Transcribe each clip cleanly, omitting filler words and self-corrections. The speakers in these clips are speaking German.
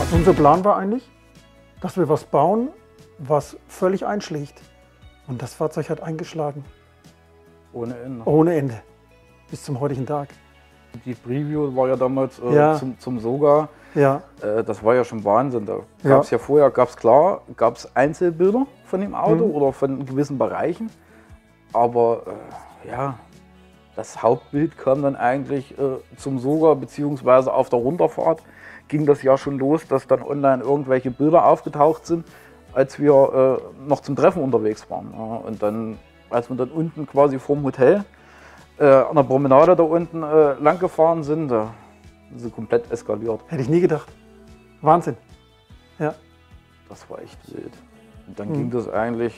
Also unser Plan war eigentlich, dass wir was bauen, was völlig einschlägt. Und das Fahrzeug hat eingeschlagen. Ohne Ende. Ohne Ende. Bis zum heutigen Tag. Die Preview war ja damals Ja. zum Soga. Ja. Das war ja schon Wahnsinn. Da gab es ja vorher, gab es Einzelbilder von dem Auto oder von gewissen Bereichen. Aber ja, das Hauptbild kam dann eigentlich zum Soga, beziehungsweise auf der Runterfahrt ging das ja schon los, dass dann online irgendwelche Bilder aufgetaucht sind, als wir noch zum Treffen unterwegs waren. Ja. Und dann, als wir dann unten quasi vorm Hotel an der Promenade da unten lang gefahren sind, da sind sie komplett eskaliert. Hätte ich nie gedacht. Wahnsinn. Ja. Das war echt wild. Und dann ging das eigentlich,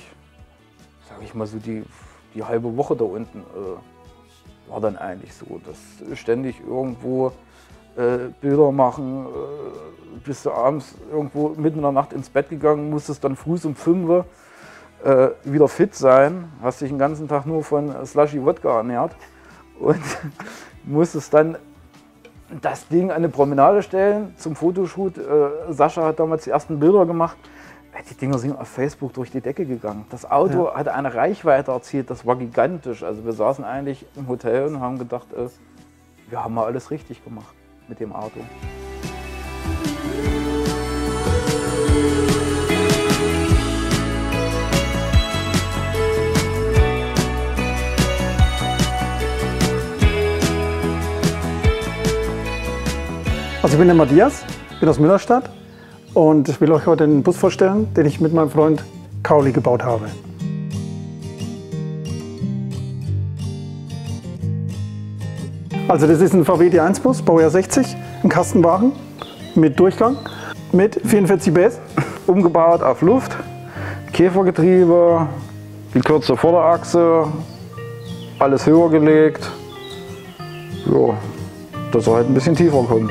sage ich mal so, die halbe Woche da unten war dann eigentlich so, dass ständig irgendwo Bilder machen, bist du abends irgendwo mitten in der Nacht ins Bett gegangen, musstest dann früh um 5 Uhr wieder fit sein, hast dich den ganzen Tag nur von Slushy Wodka ernährt und musstest dann das Ding an eine Promenade stellen zum Fotoshoot. Sascha hat damals die ersten Bilder gemacht. Die Dinger sind auf Facebook durch die Decke gegangen. Das Auto hatte eine Reichweite erzielt, das war gigantisch. Also wir saßen eigentlich im Hotel und haben gedacht, wir haben mal alles richtig gemacht mit dem Auto. Also ich bin der Matthias, bin aus Müllerstadt und ich will euch heute den Bus vorstellen, den ich mit meinem Freund Kauli gebaut habe. Also das ist ein VW D1 Bus, Baujahr 60, ein Kastenwagen mit Durchgang, mit 44 PS. Umgebaut auf Luft, Käfergetriebe, gekürzte Vorderachse, alles höher gelegt, ja, dass er halt ein bisschen tiefer kommt.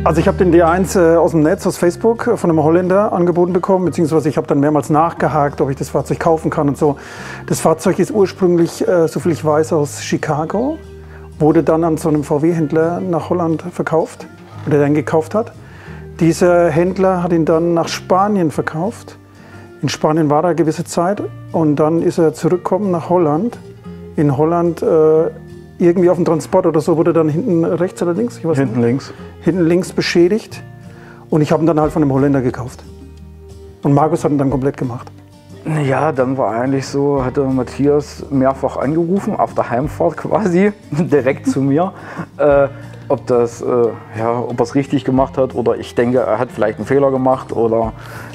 Also ich habe den D1 aus dem Netz, aus Facebook, von einem Holländer angeboten bekommen, beziehungsweise ich habe dann mehrmals nachgehakt, ob ich das Fahrzeug kaufen kann und so. Das Fahrzeug ist ursprünglich, soviel ich weiß, aus Chicago, wurde dann an so einem VW-Händler nach Holland verkauft, oder der ihn gekauft hat. Dieser Händler hat ihn dann nach Spanien verkauft. In Spanien war er eine gewisse Zeit und dann ist er zurückgekommen nach Holland. In Holland irgendwie auf dem Transport oder so wurde dann hinten rechts oder links? Ich weiß Hinten nicht. links. Hinten links beschädigt und ich habe ihn dann halt von einem Holländer gekauft. Und Markus hat ihn dann komplett gemacht. Ja, dann war eigentlich so, hatte Matthias mehrfach angerufen, auf der Heimfahrt quasi, direkt zu mir, ob er es richtig gemacht hat oder ich denke, er hat vielleicht einen Fehler gemacht oder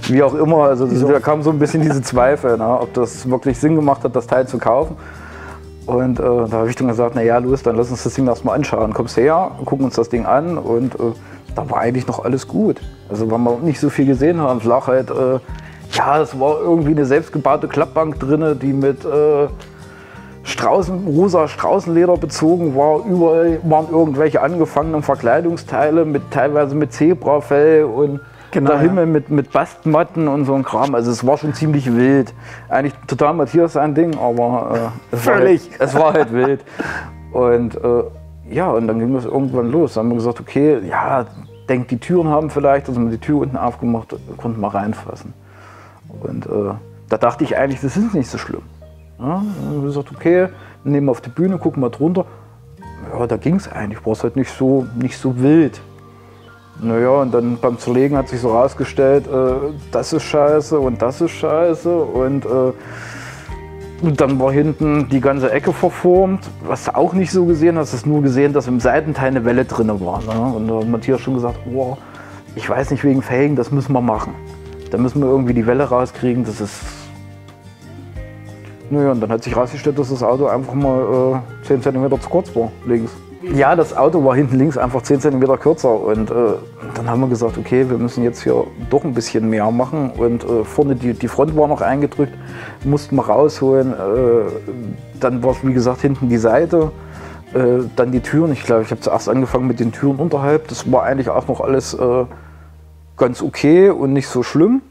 wie auch immer. Also da kam so ein bisschen diese Zweifel, ne, ob das wirklich Sinn gemacht hat, das Teil zu kaufen. Und da habe ich dann gesagt, na ja, los, dann lass uns das Ding erstmal anschauen. Kommst her, gucken uns das Ding an und da war eigentlich noch alles gut. Also weil wir nicht so viel gesehen haben, es lag halt, es war irgendwie eine selbstgebaute Klappbank drin, die mit rosa Straußenleder bezogen war. Überall waren irgendwelche angefangenen Verkleidungsteile, teilweise mit Zebrafell und der Himmel mit Bastmatten und so ein Kram. Also es war schon ziemlich wild. Eigentlich total Matthias sein Ding, aber es war halt wild. Und und dann ging das irgendwann los. Dann haben wir gesagt, okay, ja, denkt die Türen haben vielleicht, also haben wir die Tür unten aufgemacht, konnten mal reinfassen. Und da dachte ich eigentlich, das ist nicht so schlimm. Ja, dann haben wir gesagt, okay, nehmen wir auf die Bühne, gucken mal drunter. Ja, da ging es eigentlich, war es halt nicht so wild. Naja, und dann beim Zerlegen hat sich so rausgestellt, das ist scheiße und das ist scheiße. Und dann war hinten die ganze Ecke verformt, was du auch nicht so gesehen hast. Du hast nur gesehen, dass im Seitenteil eine Welle drin war. Ne? Und da hat Matthias schon gesagt, oh, ich weiß nicht, wegen Felgen, das müssen wir machen. Da müssen wir irgendwie die Welle rauskriegen, das ist... Naja, und dann hat sich rausgestellt, dass das Auto einfach mal 10 cm zu kurz war, links. Ja, das Auto war hinten links einfach 10 cm kürzer und dann haben wir gesagt, okay, wir müssen jetzt hier doch ein bisschen mehr machen und vorne die Front war noch eingedrückt, mussten wir rausholen, dann war es wie gesagt hinten die Seite, dann die Türen, ich glaube, ich habe zuerst angefangen mit den Türen unterhalb, das war eigentlich auch noch alles ganz okay und nicht so schlimm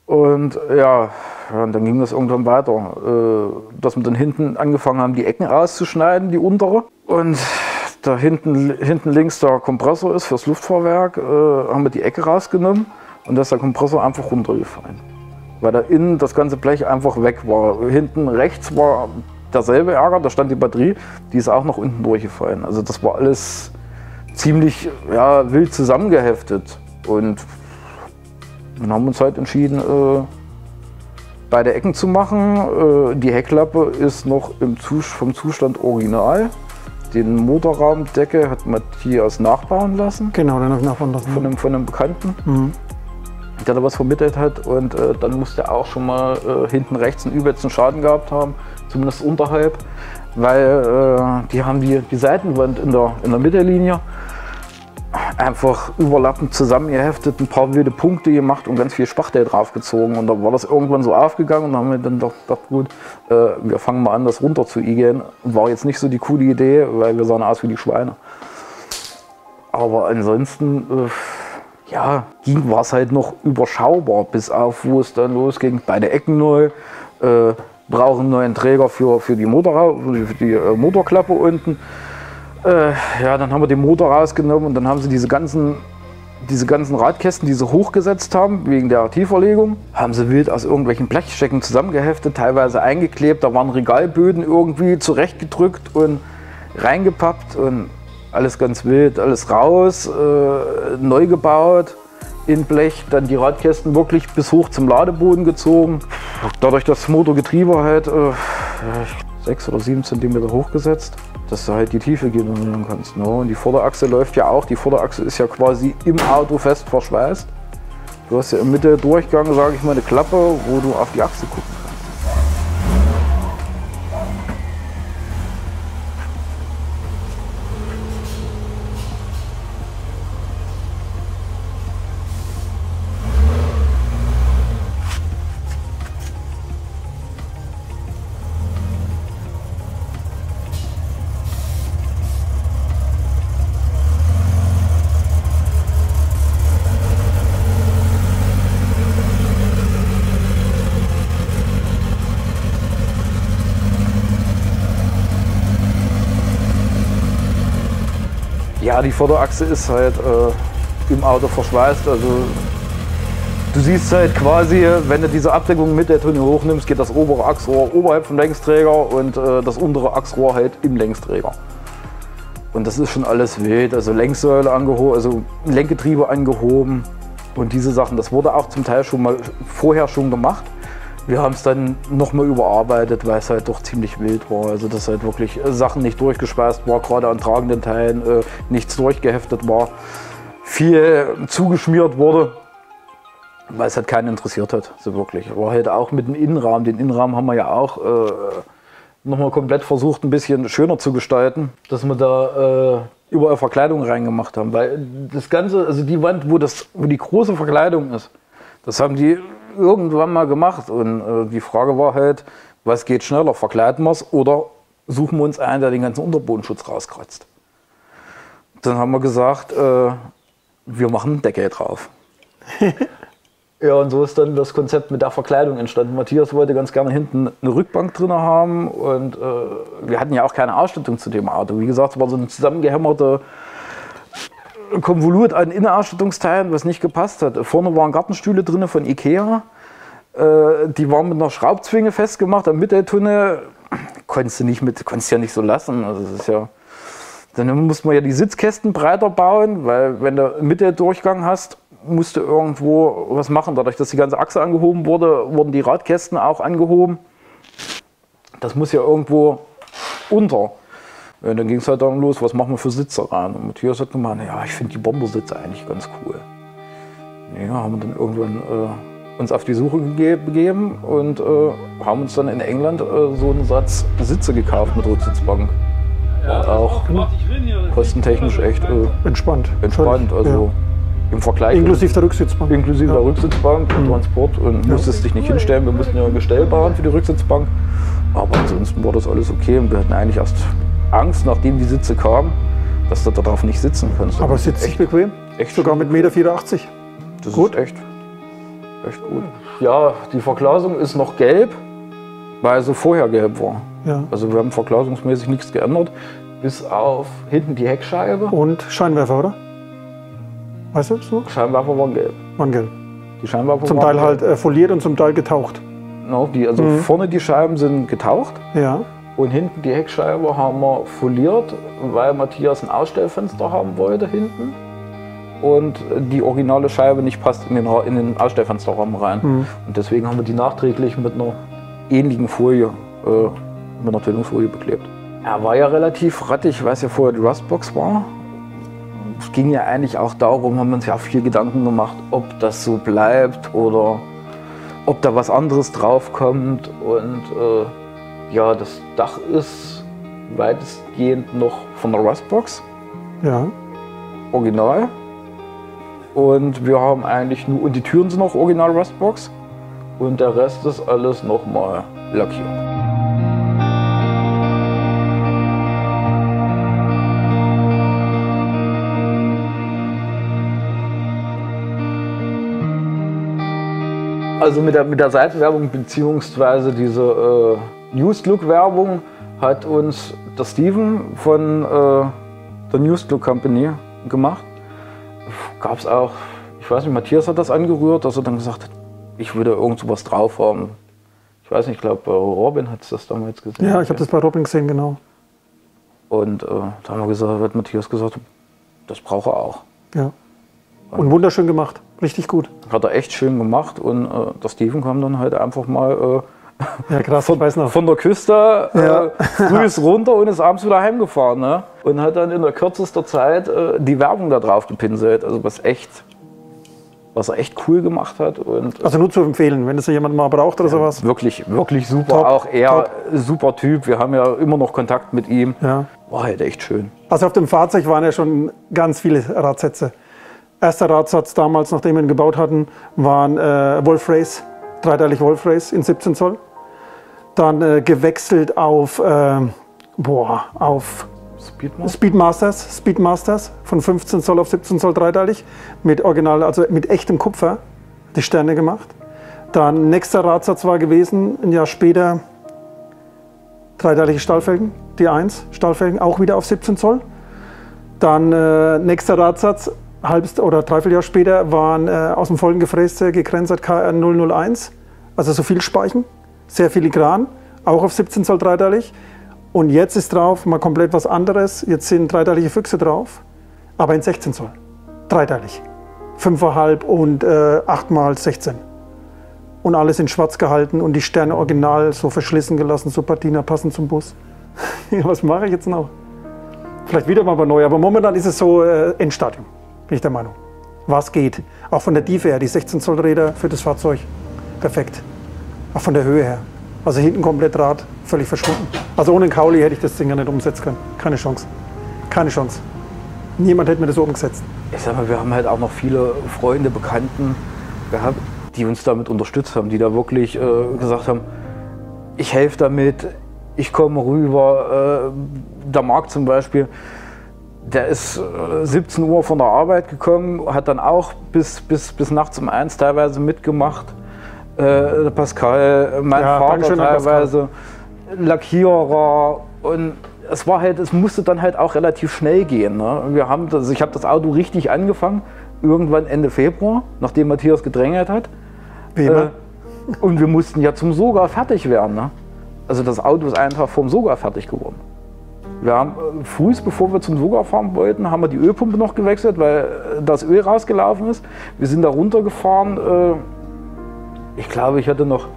und ja, und dann ging das irgendwann weiter, dass wir dann hinten angefangen haben, die Ecken auszuschneiden, die untere. Und da hinten links der Kompressor ist fürs Luftfahrwerk, haben wir die Ecke rausgenommen und da ist der Kompressor einfach runtergefallen. Weil da innen das ganze Blech einfach weg war. Hinten rechts war derselbe Ärger, da stand die Batterie, die ist auch noch unten durchgefallen. Also das war alles ziemlich wild zusammengeheftet. Und dann haben wir uns halt entschieden, beide Ecken zu machen. Die Heckklappe ist noch vom Zustand original. Den Motorraumdeckel hat Matthias nachbauen lassen. Genau, den habe ich nachbauen lassen. Von einem Bekannten, der da was vermittelt hat. Und dann musste er auch schon mal hinten rechts einen übelsten Schaden gehabt haben, zumindest unterhalb. Weil die haben die Seitenwand in der Mittellinie einfach überlappend zusammengeheftet, ein paar wilde Punkte gemacht und ganz viel Spachtel draufgezogen. Und da war das irgendwann so aufgegangen und da haben wir dann gedacht, gut, wir fangen mal an, das runter zu igeln. War jetzt nicht so die coole Idee, weil wir sahen aus wie die Schweine. Aber ansonsten, war es halt noch überschaubar, bis auf, wo es dann losging. Beide Ecken neu, brauchen einen neuen Träger für die Motorklappe unten. Dann haben wir den Motor rausgenommen und dann haben sie diese ganzen Radkästen, die sie hochgesetzt haben, wegen der Tieferlegung, haben sie wild aus irgendwelchen Blechstecken zusammengeheftet, teilweise eingeklebt. Da waren Regalböden irgendwie zurechtgedrückt und reingepappt und alles ganz wild, alles raus, neu gebaut in Blech, dann die Radkästen wirklich bis hoch zum Ladeboden gezogen. Dadurch, dass das Motorgetriebe halt 6 oder 7 cm hochgesetzt, dass du halt die Tiefe generieren kannst. Ne? Und die Vorderachse läuft ja auch. Die Vorderachse ist ja quasi im Auto fest verschweißt. Du hast ja im Mitteldurchgang, sage ich mal, eine Klappe, wo du auf die Achse gucken kannst. Ja, die Vorderachse ist halt im Auto verschweißt. Also du siehst halt quasi, wenn du diese Abdeckung mit der Tunnel hochnimmst, geht das obere Achsrohr oberhalb vom Längsträger und das untere Achsrohr halt im Längsträger. Und das ist schon alles wild. Also Lenksäule angehoben, also Lenkgetriebe angehoben und diese Sachen. Das wurde auch zum Teil schon mal vorher schon gemacht. Wir haben es dann nochmal überarbeitet, weil es halt doch ziemlich wild war. Also dass halt wirklich Sachen nicht durchgeschweißt war, gerade an tragenden Teilen nichts durchgeheftet war. Viel zugeschmiert wurde, weil es halt keinen interessiert hat, so wirklich. Aber halt auch mit dem Innenrahmen. Den Innenrahmen haben wir ja auch nochmal komplett versucht, ein bisschen schöner zu gestalten, dass wir da überall Verkleidung reingemacht haben. Weil das Ganze, also die Wand, wo die große Verkleidung ist, das haben die irgendwann mal gemacht und die Frage war halt, was geht schneller, verkleiden wir es oder suchen wir uns einen, der den ganzen Unterbodenschutz rauskratzt. Dann haben wir gesagt, wir machen einen Deckel drauf. Ja, und so ist dann das Konzept mit der Verkleidung entstanden. Matthias wollte ganz gerne hinten eine Rückbank drin haben und wir hatten ja auch keine Ausstattung zu dem Auto. Wie gesagt, es war so eine zusammengehämmerte Konvolut an Innenausstattungsteilen, was nicht gepasst hat. Vorne waren Gartenstühle drin von Ikea. Die waren mit einer Schraubzwinge festgemacht am Mitteltunnel. Konntest du ja nicht so lassen. Also das ist ja, dann musste man ja die Sitzkästen breiter bauen, weil wenn du einen Mitteldurchgang hast, musst du irgendwo was machen. Dadurch, dass die ganze Achse angehoben wurde, wurden die Radkästen auch angehoben. Das muss ja irgendwo unter. Ja, dann ging es halt dann los, was machen wir für Sitze rein? Und Matthias hat gemeint, ja, ich finde die Bombersitze eigentlich ganz cool. Ja, haben wir dann irgendwann uns auf die Suche begeben und haben uns dann in England so einen Satz Sitze gekauft mit Rücksitzbank. Ja, auch kostentechnisch echt entspannt. Also im Vergleich. Inklusive der Rücksitzbank. Inklusive der Rücksitzbank und Transport und musstest dich nicht hinstellen. Wir mussten ja ein Gestell bauen für die Rücksitzbank. Aber ansonsten war das alles okay und wir hatten eigentlich erst Angst, nachdem die Sitze kamen, dass du darauf nicht sitzen kannst. Aber sitzt sich bequem? Echt sogar mit 1,84 Meter. Das gut. Ist echt gut. Ja, die Verglasung ist noch gelb, weil sie vorher gelb war. Ja. Also wir haben verglasungsmäßig nichts geändert. bis auf hinten die Heckscheibe. Und Scheinwerfer, oder? Weißt du so? Scheinwerfer waren gelb. Waren gelb. Die Scheinwerfer zum waren Teil halt foliert und zum Teil getaucht. No, vorne die Scheiben sind getaucht. Ja. Und hinten die Heckscheibe haben wir foliert, weil Matthias ein Ausstellfenster haben wollte hinten. Und die originale Scheibe nicht passt in den Ausstellfensterrahmen rein. Und deswegen haben wir die nachträglich mit einer ähnlichen Folie, mit einer Tönungsfolie beklebt. Er war ja relativ rattig, weil es ja vorher die Rustbox war. Es ging ja eigentlich auch darum, haben wir uns ja viel Gedanken gemacht, ob das so bleibt oder ob da was anderes draufkommt. Und ja, das Dach ist weitestgehend noch von der Rustbox. Ja. Original. Und wir haben eigentlich nur, und die Türen sind auch original Rustbox. Und der Rest ist alles nochmal lackiert. Also mit der Seitenwerbung bzw. diese Used Look Werbung hat uns der Steven von der Used Look Company gemacht. Gab es auch, ich weiß nicht, Matthias hat das angerührt, dass er dann gesagt hat, ich würde irgend sowas drauf haben. Ich weiß nicht, ich glaube, Robin hat es das damals gesehen. Ja, ich habe das bei Robin gesehen, genau. Und da haben wir gesagt, hat Matthias gesagt, das braucht er auch. Ja. Und wunderschön gemacht, richtig gut. Hat er echt schön gemacht und der Steven kam dann halt einfach mal ja, krass, ich weiß noch. Von der Küste frühs runter und ist abends wieder heimgefahren. Ne? Und hat dann in der kürzester Zeit die Werbung da drauf gepinselt. Also was er echt cool gemacht hat. Und also nur zu empfehlen, wenn es jemand mal braucht oder sowas. Wirklich, wirklich super. Top, auch er, top. Super Typ. Wir haben ja immer noch Kontakt mit ihm. Ja. War halt echt schön. Also auf dem Fahrzeug waren ja schon ganz viele Radsätze. Erster Radsatz damals, nachdem wir ihn gebaut hatten, waren Wolf Race, dreiteilig Wolf Race in 17 Zoll. Dann gewechselt auf Speedmasters von 15 Zoll auf 17 Zoll dreiteilig mit Original, also mit echtem Kupfer die Sterne gemacht. Dann nächster Radsatz war gewesen, ein Jahr später, dreiteilige Stahlfelgen, die 1 Stahlfelgen, auch wieder auf 17 Zoll. Dann nächster Radsatz, halbes oder dreiviertel Jahr später, waren aus dem vollen Gefräste gekränzert KR 001, also so viel Speichen, sehr filigran, auch auf 17 Zoll dreiteilig. Und jetzt ist drauf mal komplett was anderes. Jetzt sind dreiteilige Füchse drauf, aber in 16 Zoll. Dreiteilig. 5,5 und 8 mal 16. Und alles in schwarz gehalten und die Sterne original so verschlissen gelassen, so Patina passend zum Bus. Was mache ich jetzt noch? Vielleicht wieder mal bei neu, aber momentan ist es so Endstadium, bin ich der Meinung. Was geht? Auch von der Tiefe her, die 16 Zoll Räder für das Fahrzeug, perfekt. Auch von der Höhe her. Also hinten komplett Rad, völlig verschwunden. Also ohne einen Kauli hätte ich das Ding ja nicht umsetzen können. Keine Chance. Keine Chance. Niemand hätte mir das umgesetzt. Ich sag mal, wir haben halt auch noch viele Freunde, Bekannten gehabt, die uns damit unterstützt haben, die da wirklich gesagt haben, ich helfe damit, ich komme rüber. Der Marc zum Beispiel, der ist 17 Uhr von der Arbeit gekommen, hat dann auch bis nachts um 1 teilweise mitgemacht. Der Pascal, mein Vater teilweise, Lackierer, und es musste dann halt auch relativ schnell gehen. Ne? Ich habe das Auto richtig angefangen, irgendwann Ende Februar, nachdem Matthias gedrängelt hat. Und wir mussten ja zum Sogar fertig werden. Ne? Also das Auto ist einen Tag vorm Sogar fertig geworden. Wir haben frühs, bevor wir zum Sogar fahren wollten, haben wir die Ölpumpe noch gewechselt, weil das Öl rausgelaufen ist. Wir sind da runtergefahren. Ich glaube, ich hatte noch,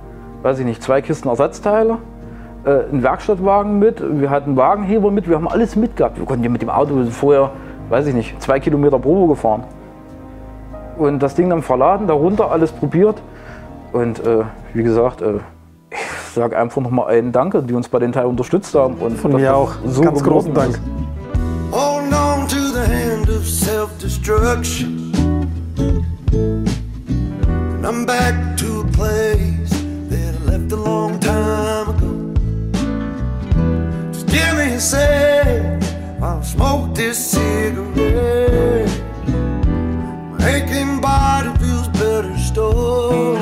weiß ich nicht, 2 Kisten Ersatzteile, einen Werkstattwagen mit, wir hatten einen Wagenheber mit, wir haben alles mitgehabt. Wir konnten ja mit dem Auto vorher, weiß ich nicht, 2 Kilometer Probe gefahren. Und das Ding dann verladen, da runter, alles probiert. Und wie gesagt, ich sage einfach nochmal einen Danke, die uns bei den Teilen unterstützt haben. Und von mir auch, so ganz großen Dank. Hold on to the hand of self-destruction. And I'm back to a place that I left a long time ago. Just give me a sec while I smoke this cigarette. My aching body feels better still.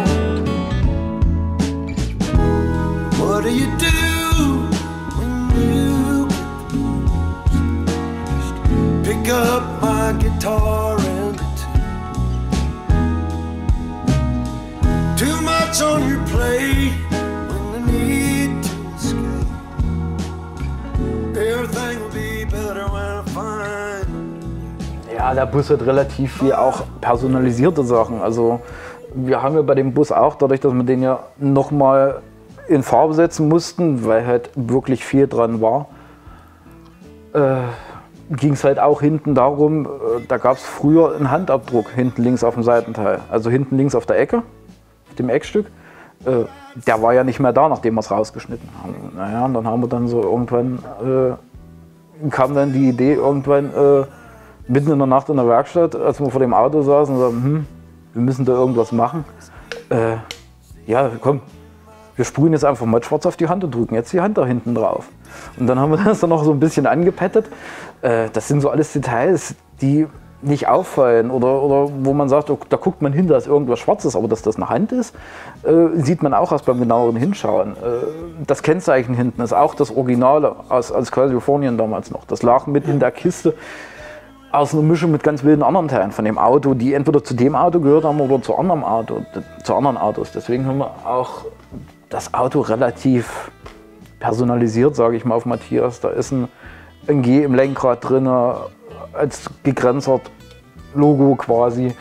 What do you do when you pick up my guitar and too much on your plate when the need to escape. Everything will be better when I find. Ja, der Bus hat relativ viel auch personalisierte Sachen. Also wir haben ja bei dem Bus auch, dadurch, dass wir den ja nochmal in Farbe setzen mussten, weil halt wirklich viel dran war, ging es halt auch hinten darum, da gab es früher einen Handabdruck hinten links auf dem Seitenteil. Also hinten links auf der Ecke, auf dem Eckstück. Der war ja nicht mehr da, nachdem wir es rausgeschnitten haben. Naja, und dann haben wir dann so irgendwann, kam dann die Idee irgendwann mitten in der Nacht in der Werkstatt, als wir vor dem Auto saßen und sagten, wir müssen da irgendwas machen. Ja, komm, wir sprühen jetzt einfach Mattschwarz auf die Hand und drücken jetzt die Hand da hinten drauf. Und dann haben wir das dann noch so ein bisschen angepettet. Das sind so alles Details, die nicht auffallen oder wo man sagt, oh, da guckt man hin, da ist irgendwas Schwarzes, aber dass das eine Hand ist, sieht man auch erst beim genaueren Hinschauen. Das Kennzeichen hinten ist auch das Originale aus Californien damals noch. Das lag mit in der Kiste aus einer Mischung mit ganz wilden anderen Teilen von dem Auto, die entweder zu dem Auto gehört haben oder zu anderen Autos. Deswegen haben wir auch das Auto relativ personalisiert, sage ich mal, auf Matthias. Da ist ein G im Lenkrad drin, als gegrenzert Logo quasi.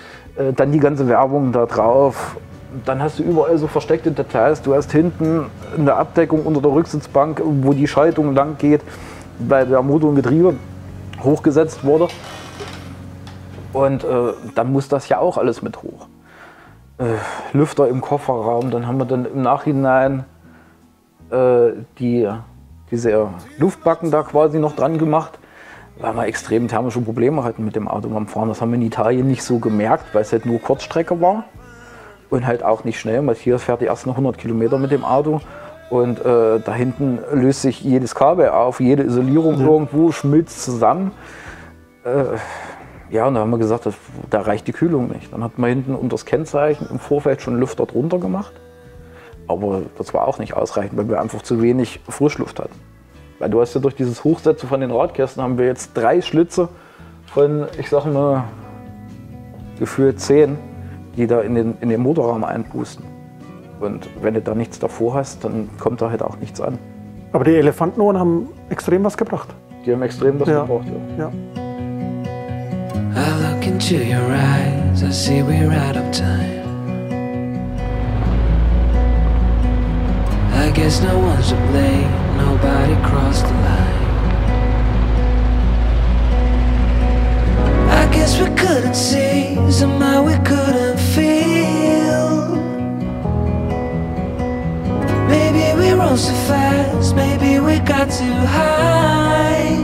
Dann die ganze Werbung da drauf. Dann hast du überall so versteckte Details. Du hast hinten eine Abdeckung unter der Rücksitzbank, wo die Schaltung lang geht, weil der Motor und Getriebe hochgesetzt wurde. Und dann muss das ja auch alles mit hoch. Lüfter im Kofferraum, dann haben wir dann im Nachhinein diese Luftbacken da quasi noch dran gemacht, weil wir extrem thermische Probleme hatten mit dem Auto beim Fahren. Das haben wir in Italien nicht so gemerkt, weil es halt nur Kurzstrecke war und halt auch nicht schnell. Matthias fährt die ersten 100 Kilometer mit dem Auto und da hinten löst sich jedes Kabel auf, jede Isolierung irgendwo schmilzt zusammen. Ja, und da haben wir gesagt, da reicht die Kühlung nicht. Dann hat man hinten unter das Kennzeichen im Vorfeld schon Lüfter drunter gemacht. Aber das war auch nicht ausreichend, weil wir einfach zu wenig Frischluft hatten. Weil du hast ja durch dieses Hochsetzen von den Radkästen haben wir jetzt 3 Schlitze von, ich sag mal, gefühlt 10, die da in den Motorraum einpusten. Und wenn du da nichts davor hast, dann kommt da halt auch nichts an. Aber die Elefantenohren haben extrem was gebracht. Die haben extrem was gebracht, ja. I look into your eyes, I see we're out of time. I guess no one's to blame, nobody crossed the line. I guess we couldn't see, somehow we couldn't feel. Maybe we rose so fast, maybe we got too high.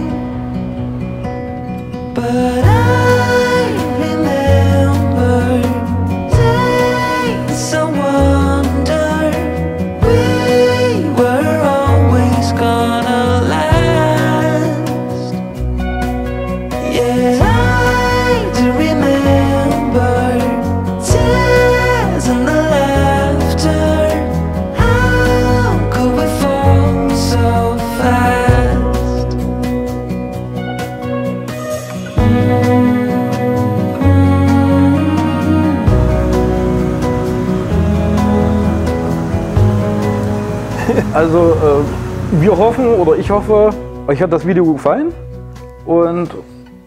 But I remember days I wonder we were always gonna last. Yeah, I do remember tears and the laughter. How could we fall so fast? Also wir hoffen, oder ich hoffe, euch hat das Video gefallen und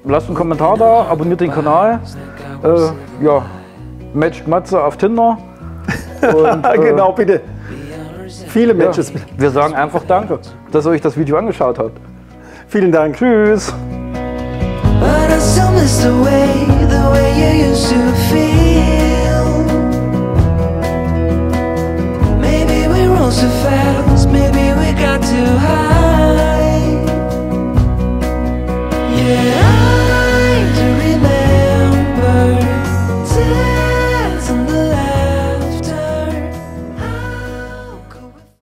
lasst einen Kommentar da, abonniert den Kanal, ja, matcht Matze auf Tinder und, genau, bitte. Viele Matches. Ja, wir sagen einfach Danke, dass ihr euch das Video angeschaut habt. Vielen Dank. Tschüss. But I still miss the way you used to feel. Maybe we rose too fast, maybe we got too high. Yeah.